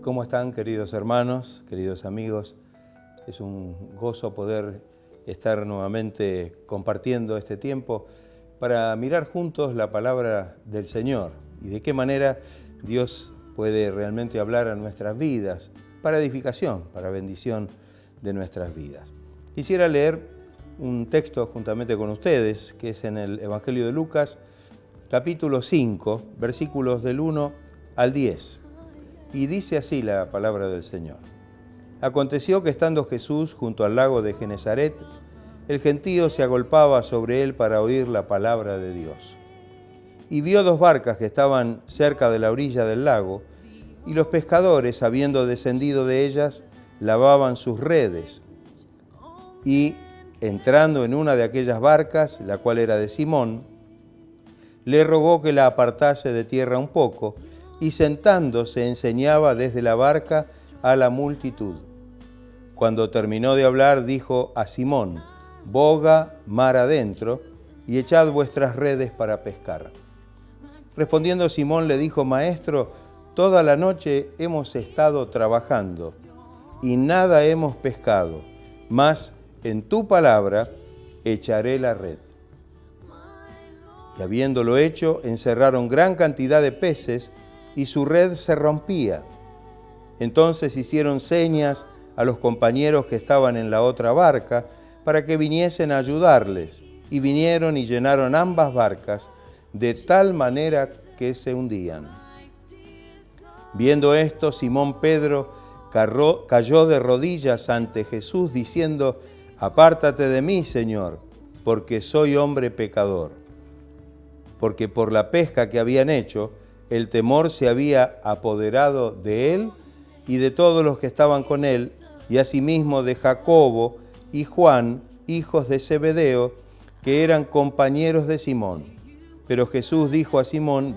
¿Cómo están, queridos hermanos, queridos amigos? Es un gozo poder estar nuevamente compartiendo este tiempo para mirar juntos la palabra del Señor y de qué manera Dios puede realmente hablar a nuestras vidas para edificación, para bendición de nuestras vidas. Quisiera leer un texto juntamente con ustedes, que es en el Evangelio de Lucas, capítulo 5, versículos del 1 al 10. Y dice así la palabra del Señor. Aconteció que estando Jesús junto al lago de Genesaret, el gentío se agolpaba sobre él para oír la palabra de Dios. Y vio dos barcas que estaban cerca de la orilla del lago, y los pescadores, habiendo descendido de ellas, lavaban sus redes. Y entrando en una de aquellas barcas, la cual era de Simón, le rogó que la apartase de tierra un poco, y sentándose enseñaba desde la barca a la multitud. Cuando terminó de hablar, dijo a Simón: boga mar adentro y echad vuestras redes para pescar. Respondiendo Simón le dijo: Maestro, toda la noche hemos estado trabajando y nada hemos pescado, mas en tu palabra echaré la red. Y habiéndolo hecho, encerraron gran cantidad de peces y su red se rompía. Entonces hicieron señas a los compañeros que estaban en la otra barca para que viniesen a ayudarles, y vinieron y llenaron ambas barcas de tal manera que se hundían. Viendo esto, Simón Pedro cayó de rodillas ante Jesús, diciendo: Apártate de mí, Señor, porque soy hombre pecador. Porque por la pesca que habían hecho, el temor se había apoderado de él y de todos los que estaban con él, y asimismo de Jacobo y Juan, hijos de Zebedeo, que eran compañeros de Simón. Pero Jesús dijo a Simón: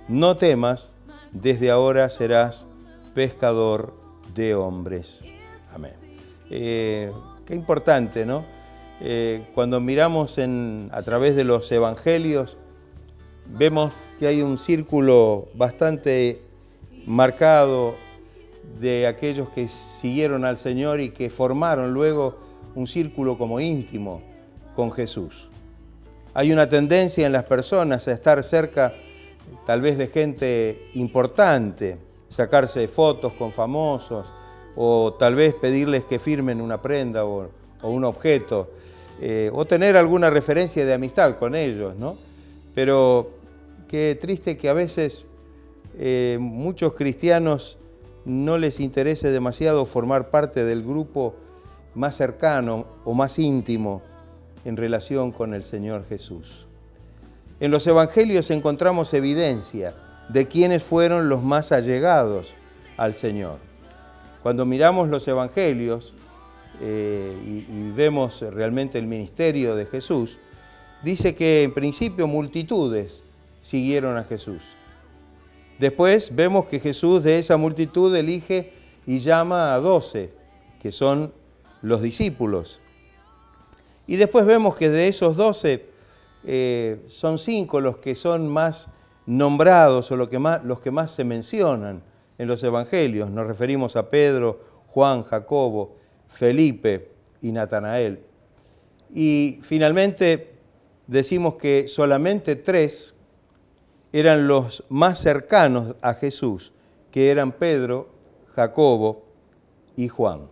No temas, desde ahora serás pescador de hombres. Amén. Qué importante, ¿no? Cuando miramos a través de los evangelios, vemos que hay un círculo bastante marcado de aquellos que siguieron al Señor y que formaron luego un círculo como íntimo con Jesús. Hay una tendencia en las personas a estar cerca tal vez de gente importante, sacarse fotos con famosos o tal vez pedirles que firmen una prenda o un objeto o tener alguna referencia de amistad con ellos, ¿no? Pero qué triste que a veces muchos cristianos no les interese demasiado formar parte del grupo más cercano o más íntimo en relación con el Señor Jesús. En los evangelios encontramos evidencia de quiénes fueron los más allegados al Señor. Cuando miramos los evangelios y vemos realmente el ministerio de Jesús, dice que en principio multitudes siguieron a Jesús. Después vemos que Jesús de esa multitud elige y llama a 12, que son los discípulos. Y después vemos que de esos 12 son 5 los que son más nombrados o los que más se mencionan en los evangelios. Nos referimos a Pedro, Juan, Jacobo, Felipe y Natanael. Y finalmente decimos que solamente 3 eran los más cercanos a Jesús, que eran Pedro, Jacobo y Juan.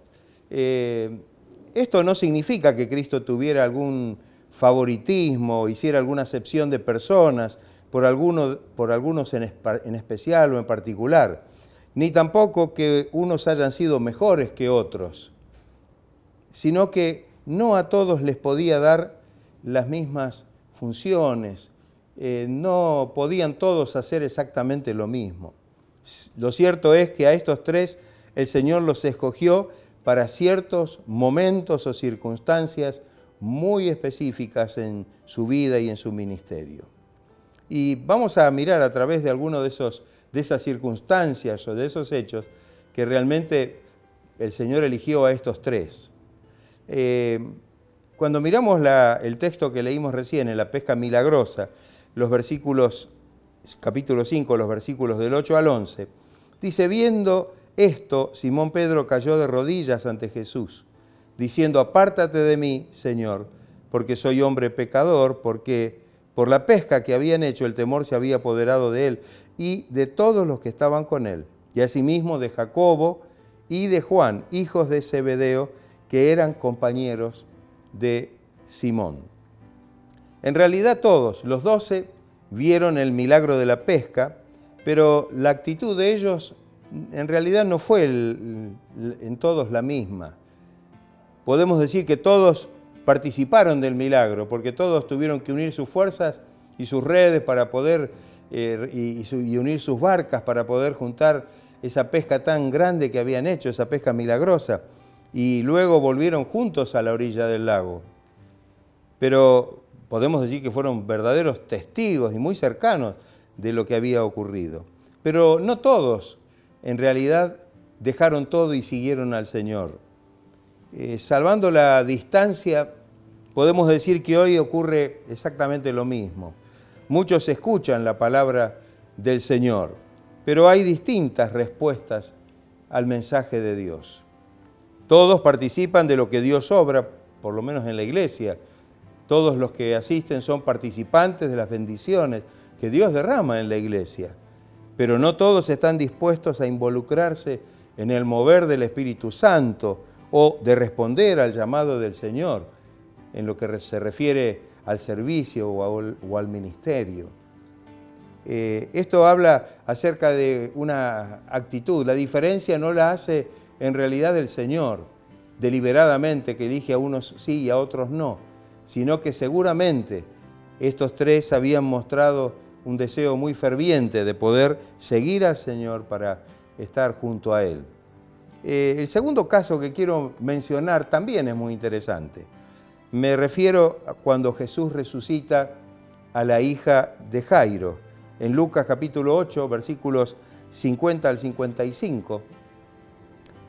Esto no significa que Cristo tuviera algún favoritismo, hiciera alguna acepción de personas por algunos en especial o en particular, ni tampoco que unos hayan sido mejores que otros, sino que no a todos les podía dar las mismas funciones, no podían todos hacer exactamente lo mismo. Lo cierto es que a estos 3 el Señor los escogió para ciertos momentos o circunstancias muy específicas en su vida y en su ministerio. Y vamos a mirar a través de alguno de esas circunstancias o de esos hechos que realmente el Señor eligió a estos 3. Cuando miramos el texto que leímos recién en la pesca milagrosa, los versículos, capítulo 5, los versículos del 8 al 11, dice: viendo esto, Simón Pedro cayó de rodillas ante Jesús, diciendo, apártate de mí, Señor, porque soy hombre pecador, porque por la pesca que habían hecho el temor se había apoderado de él y de todos los que estaban con él, y asimismo de Jacobo y de Juan, hijos de Zebedeo, que eran compañeros de Simón. En realidad todos, los 12, vieron el milagro de la pesca, pero la actitud de ellos en realidad no fue en todos la misma. Podemos decir que todos participaron del milagro, porque todos tuvieron que unir sus fuerzas y sus redes para poder, y unir sus barcas para poder juntar esa pesca tan grande que habían hecho, esa pesca milagrosa, y luego volvieron juntos a la orilla del lago. Pero podemos decir que fueron verdaderos testigos y muy cercanos de lo que había ocurrido. Pero no todos, en realidad, dejaron todo y siguieron al Señor. Salvando la distancia, podemos decir que hoy ocurre exactamente lo mismo. Muchos escuchan la palabra del Señor, pero hay distintas respuestas al mensaje de Dios. Todos participan de lo que Dios obra, por lo menos en la iglesia. Todos los que asisten son participantes de las bendiciones que Dios derrama en la iglesia. Pero no todos están dispuestos a involucrarse en el mover del Espíritu Santo o de responder al llamado del Señor en lo que se refiere al servicio o al ministerio. Esto habla acerca de una actitud. La diferencia no la hace en realidad el Señor, deliberadamente, que elige a unos sí y a otros no, sino que seguramente estos tres habían mostrado un deseo muy ferviente de poder seguir al Señor para estar junto a Él. El segundo caso que quiero mencionar también es muy interesante. Me refiero a cuando Jesús resucita a la hija de Jairo. En Lucas capítulo 8, versículos 50 al 55,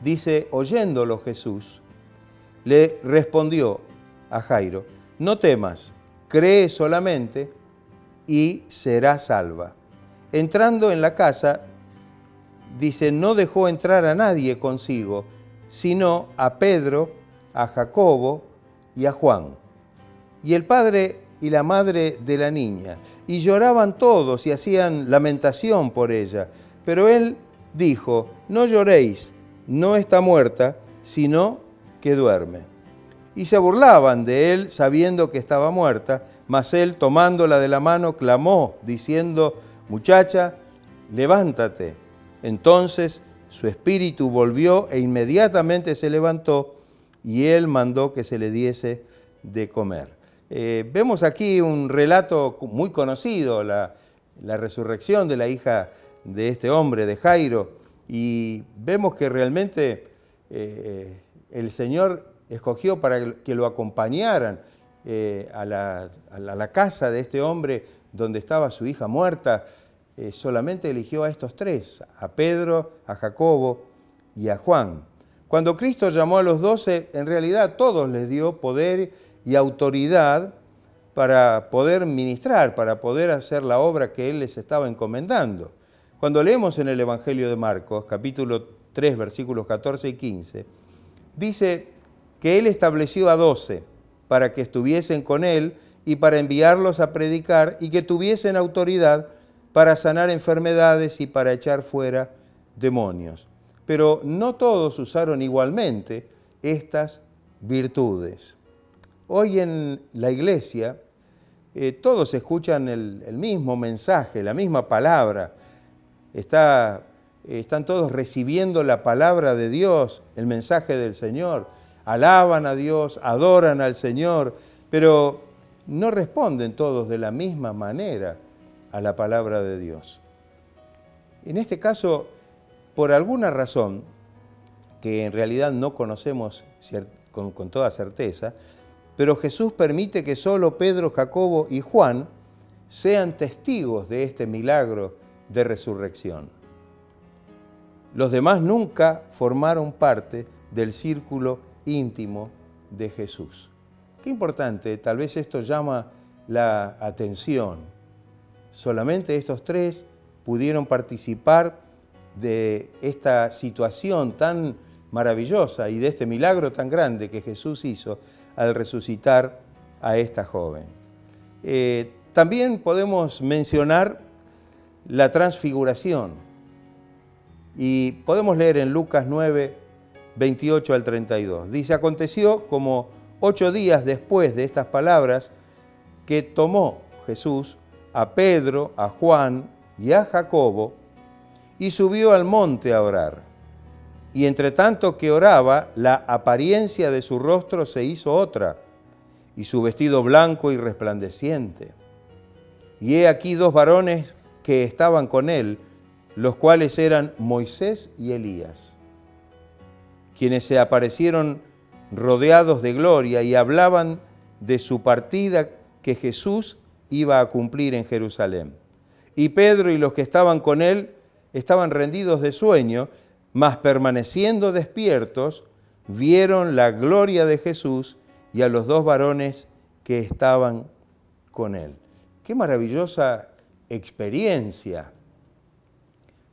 dice, oyéndolo Jesús, le respondió a Jairo, no temas, cree solamente y serás salva. Entrando en la casa, dice, no dejó entrar a nadie consigo, sino a Pedro, a Jacobo y a Juan, y el padre y la madre de la niña, y lloraban todos y hacían lamentación por ella. Pero él dijo, no lloréis, no está muerta, sino que duerme. Y se burlaban de él sabiendo que estaba muerta, mas él tomándola de la mano clamó, diciendo, muchacha, levántate. Entonces su espíritu volvió e inmediatamente se levantó y él mandó que se le diese de comer. Vemos aquí un relato muy conocido, la resurrección de la hija de este hombre, de Jairo, y vemos que realmente el Señor escogió para que lo acompañaran a la casa de este hombre donde estaba su hija muerta. Solamente eligió a estos tres, a Pedro, a Jacobo y a Juan. Cuando Cristo llamó a los 12, en realidad a todos les dio poder y autoridad para poder ministrar, para poder hacer la obra que Él les estaba encomendando. Cuando leemos en el Evangelio de Marcos, capítulo 3, versículos 14 y 15, dice que Él estableció a 12 para que estuviesen con Él y para enviarlos a predicar y que tuviesen autoridad para sanar enfermedades y para echar fuera demonios. Pero no todos usaron igualmente estas virtudes. Hoy en la iglesia todos escuchan el mismo mensaje, la misma palabra. Están todos recibiendo la palabra de Dios, el mensaje del Señor. Alaban a Dios, adoran al Señor, pero no responden todos de la misma manera a la palabra de Dios. En este caso, por alguna razón, que en realidad no conocemos con toda certeza, pero Jesús permite que solo Pedro, Jacobo y Juan sean testigos de este milagro de resurrección. Los demás nunca formaron parte del círculo íntimo de Jesús. Qué importante, tal vez esto llama la atención. Solamente estos tres pudieron participar de esta situación tan maravillosa y de este milagro tan grande que Jesús hizo al resucitar a esta joven. También podemos mencionar la transfiguración y podemos leer en Lucas 9, 28 al 32. Dice, aconteció como 8 días después de estas palabras que tomó Jesús a Pedro, a Juan y a Jacobo y subió al monte a orar. Y entre tanto que oraba, la apariencia de su rostro se hizo otra, y su vestido blanco y resplandeciente. Y he aquí 2 varones que estaban con él, los cuales eran Moisés y Elías, quienes se aparecieron rodeados de gloria y hablaban de su partida que Jesús iba a cumplir en Jerusalén. Y Pedro y los que estaban con él estaban rendidos de sueño, mas permaneciendo despiertos, vieron la gloria de Jesús y a los 2 varones que estaban con él. ¡Qué maravillosa experiencia!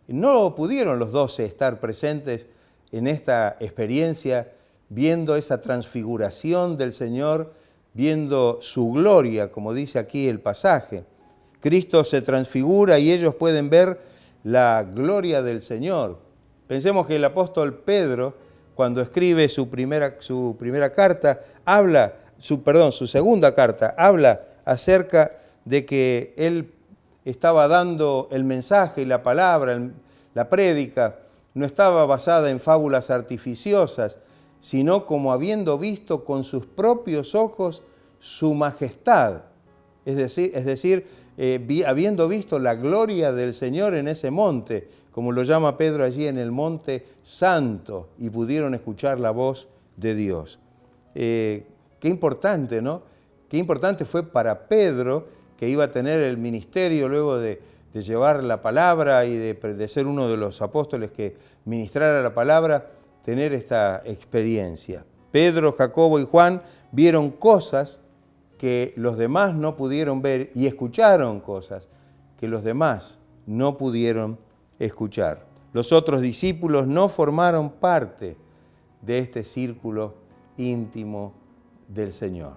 No pudieron los 12 estar presentes en esta experiencia, viendo esa transfiguración del Señor, viendo su gloria, como dice aquí el pasaje. Cristo se transfigura y ellos pueden ver la gloria del Señor. Pensemos que el apóstol Pedro, cuando escribe su primera carta, su segunda carta, habla acerca de que él estaba dando el mensaje y la palabra, la prédica, no estaba basada en fábulas artificiosas, sino como habiendo visto con sus propios ojos su majestad. Es decir, habiendo visto la gloria del Señor en ese monte, como lo llama Pedro allí en el monte santo, y pudieron escuchar la voz de Dios. Qué importante, ¿no? Qué importante fue para Pedro, que iba a tener el ministerio luego de llevar la palabra y de ser uno de los apóstoles que ministrara la palabra, tener esta experiencia. Pedro, Jacobo y Juan vieron cosas que los demás no pudieron ver y escucharon cosas que los demás no pudieron escuchar. Los otros discípulos no formaron parte de este círculo íntimo del Señor.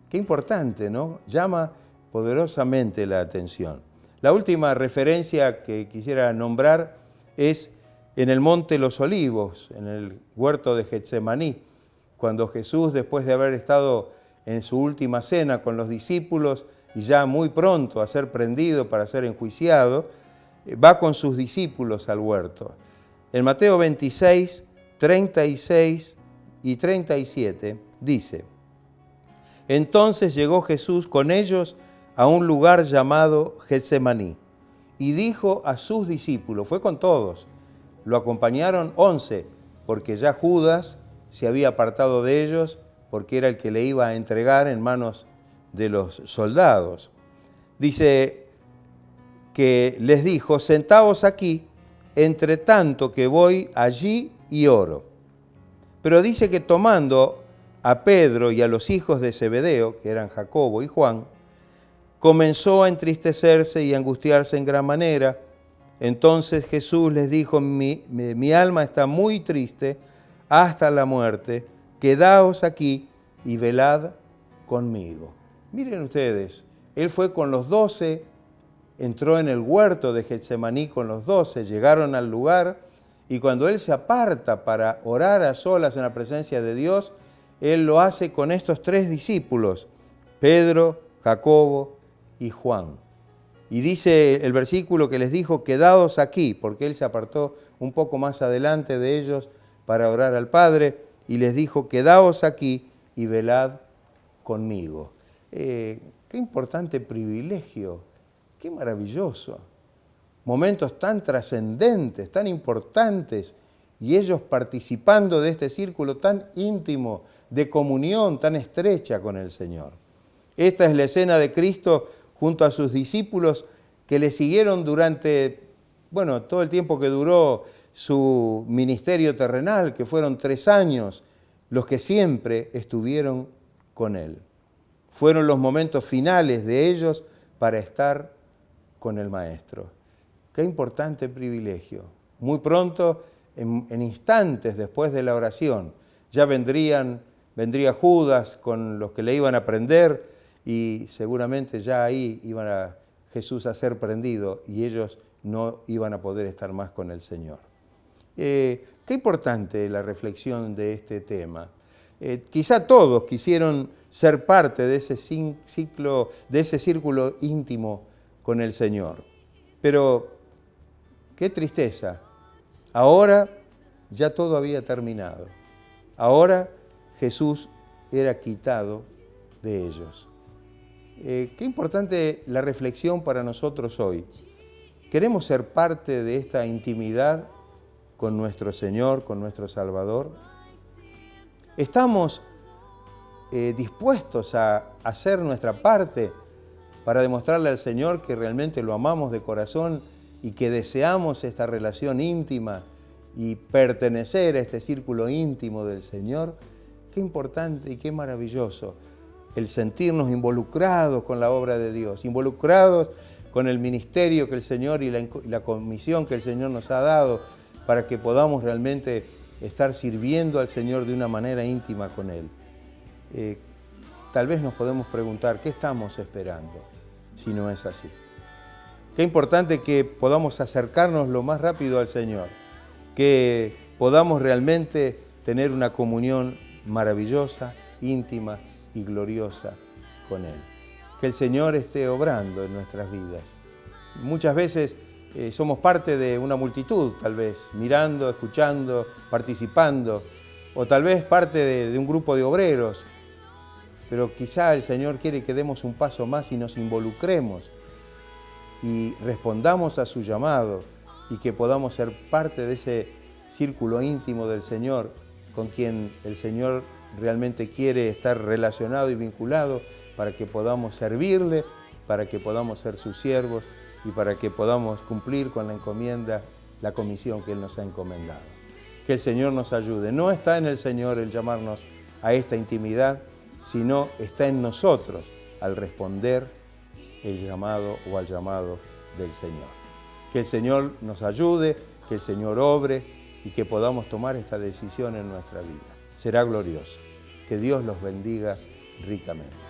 Qué importante, ¿no? Llama poderosamente la atención. La última referencia que quisiera nombrar es en el Monte Los Olivos, en el huerto de Getsemaní, cuando Jesús, después de haber estado en su última cena con los discípulos y ya muy pronto a ser prendido para ser enjuiciado, va con sus discípulos al huerto. En Mateo 26, 36 y 37 dice, entonces llegó Jesús con ellos a un lugar llamado Getsemaní y dijo a sus discípulos, fue con todos, lo acompañaron 11, porque ya Judas se había apartado de ellos, porque era el que le iba a entregar en manos de los soldados. Dice que les dijo, sentaos aquí, entre tanto que voy allí y oro. Pero dice que tomando a Pedro y a los hijos de Zebedeo, que eran Jacobo y Juan, comenzó a entristecerse y a angustiarse en gran manera. Entonces Jesús les dijo, mi alma está muy triste hasta la muerte, quedaos aquí y velad conmigo. Miren ustedes, él fue con los 12, entró en el huerto de Getsemaní con los 12, llegaron al lugar y cuando él se aparta para orar a solas en la presencia de Dios, él lo hace con estos 3 discípulos, Pedro, Jacobo y Juan. Y dice el versículo que les dijo, quedaos aquí, porque él se apartó un poco más adelante de ellos para orar al Padre, y les dijo, quedaos aquí y velad conmigo. Qué importante privilegio, qué maravilloso. Momentos tan trascendentes, tan importantes, y ellos participando de este círculo tan íntimo, de comunión tan estrecha con el Señor. Esta es la escena de Cristo junto a sus discípulos que le siguieron durante, todo el tiempo que duró su ministerio terrenal, que fueron 3 años, los que siempre estuvieron con Él. Fueron los momentos finales de ellos para estar con el Maestro. Qué importante privilegio. Muy pronto, en instantes después de la oración, ya vendría Judas con los que le iban a prender y seguramente ya ahí iban a Jesús a ser prendido y ellos no iban a poder estar más con el Señor. Qué importante la reflexión de este tema. Quizá todos quisieron ser parte de ese ciclo, de ese círculo íntimo con el Señor. Pero qué tristeza. Ahora ya todo había terminado. Ahora Jesús era quitado de ellos. Qué importante la reflexión para nosotros hoy. ¿Queremos ser parte de esta intimidad con nuestro Señor, con nuestro Salvador? ¿Estamos dispuestos a hacer nuestra parte para demostrarle al Señor que realmente lo amamos de corazón y que deseamos esta relación íntima y pertenecer a este círculo íntimo del Señor? Qué importante y qué maravilloso el sentirnos involucrados con la obra de Dios, involucrados con el ministerio que el Señor y la comisión que el Señor nos ha dado para que podamos realmente estar sirviendo al Señor de una manera íntima con Él. Tal vez nos podemos preguntar, ¿qué estamos esperando si no es así? Qué importante que podamos acercarnos lo más rápido al Señor, que podamos realmente tener una comunión maravillosa, íntima y gloriosa con Él. Que el Señor esté obrando en nuestras vidas. Muchas veces somos parte de una multitud, tal vez, mirando, escuchando, participando, o tal vez parte de un grupo de obreros, pero quizá el Señor quiere que demos un paso más y nos involucremos y respondamos a su llamado y que podamos ser parte de ese círculo íntimo del Señor con quien el Señor realmente quiere estar relacionado y vinculado para que podamos servirle, para que podamos ser sus siervos y para que podamos cumplir con la encomienda, la comisión que Él nos ha encomendado. Que el Señor nos ayude. No está en el Señor el llamarnos a esta intimidad, sino está en nosotros al responder el llamado o al llamado del Señor. Que el Señor nos ayude, que el Señor obre y que podamos tomar esta decisión en nuestra vida. Será glorioso. Que Dios los bendiga ricamente.